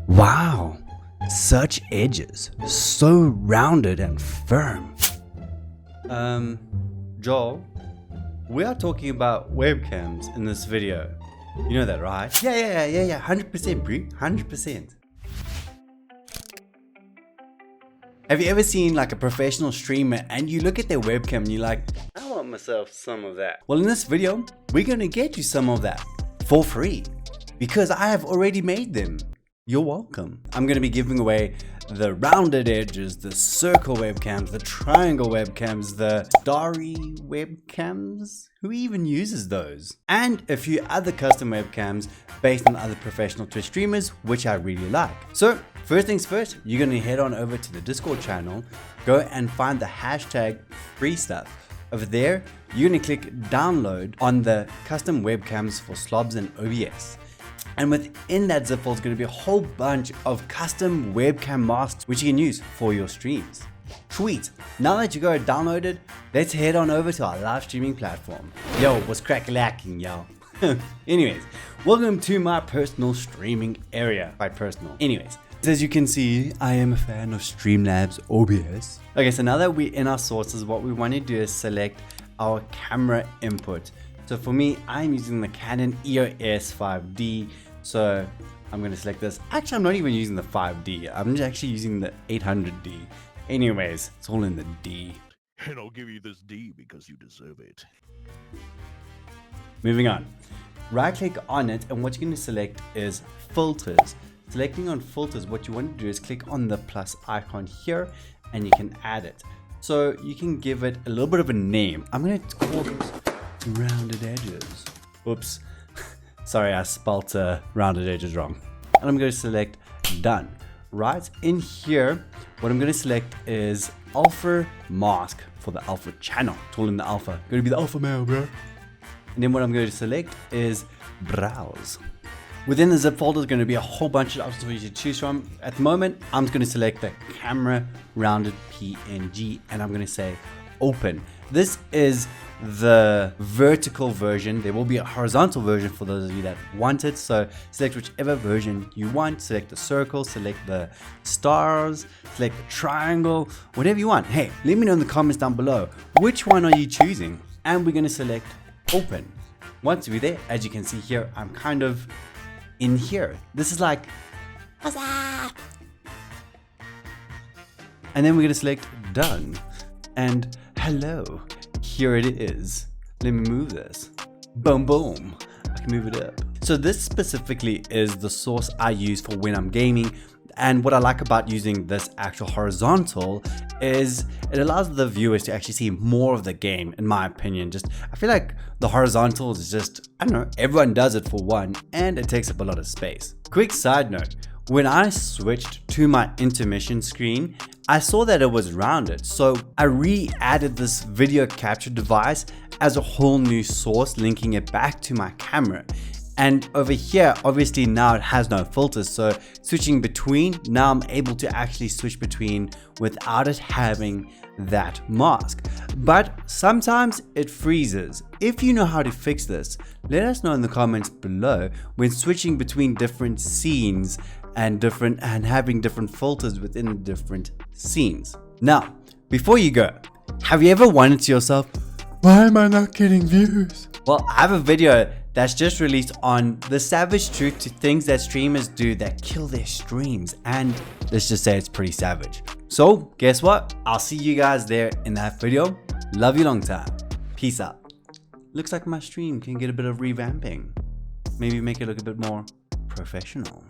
Wow, such edges, so rounded and firm. Joel, we are talking about webcams in this video. You know that, right? Yeah, 100%, Brie, 100%. Have you ever seen like a professional streamer and you look at their webcam and you're like, I want myself some of that? Well, in this video, we're gonna get you some of that for free because I have already made them. You're welcome. I'm gonna be giving away the rounded edges, the circle webcams, the triangle webcams, the starry webcams. Who even uses those? And a few other custom webcams based on other professional Twitch streamers, which I really like. So first things first, you're gonna head on over to the Discord channel, go and find the hashtag free stuff. Over there, you're gonna click download on the custom webcams for SLOBS and OBS. And within that zip file is going to be a whole bunch of custom webcam masks which you can use for your streams. Sweet. Now that you got it downloaded, let's head on over to our live streaming platform. Yo, what's crack-a-lacking, yo? Anyways, welcome to my personal streaming area. Quite personal. Anyways, as you can see, I am a fan of Streamlabs OBS. Okay, so now that we're in our sources, what we want to do is select our camera input. So for me, I'm using the Canon EOS 5D. So I'm going to select this. Actually, I'm not even using the 5D. I'm just actually using the 800D. Anyways, it's all in the D. And I'll give you this D because you deserve it. Moving on. Right click on it and what you're going to select is filters. Selecting on filters, what you want to do is click on the plus icon here and you can add it. So you can give it a little bit of a name. I'm going to call this rounded edges. Oops. Sorry, I spelt rounded edges wrong. And I'm going to select done. Right in here, what I'm going to select is alpha mask for the alpha channel. It's all in the alpha. Going to be the alpha male, bro. And then what I'm going to select is browse. Within the zip folder is going to be a whole bunch of options for you to choose from. At the moment, I'm just going to select the camera rounded PNG and I'm going to say open. This is the vertical version. There will be a horizontal version for those of you that want it. So select whichever version you want. Select the circle, select the stars, select the triangle, whatever you want. Hey, let me know in the comments down below. Which one are you choosing? And we're going to select open. Once we're there, as you can see here, I'm kind of in here. This is like, what's up? And then we're going to select done. And hello, here it is. Let me move this. Boom, boom. I can move it up. So this specifically is the source I use for when I'm gaming. And what I like about using this actual horizontal is it allows the viewers to actually see more of the game, in my opinion. I feel like the horizontal is just, I don't know, everyone does it for one, and it takes up a lot of space. Quick side note, when I switched to my intermission screen, I saw that it was rounded. So I re-added this video capture device as a whole new source, linking it back to my camera. And over here, obviously now it has no filters. So switching between, now I'm able to actually switch between without it having that mask. But sometimes it freezes. If you know how to fix this, let us know in the comments below when switching between different scenes and having different filters within the different scenes. Now, before you go, have you ever wondered to yourself, why am I not getting views? Well, I have a video that's just released on the savage truth to things that streamers do that kill their streams, and let's just say it's pretty savage. So guess what? I'll see you guys there in that video. Love you long time. Peace out. Looks like my stream can get a bit of revamping. Maybe make it look a bit more professional.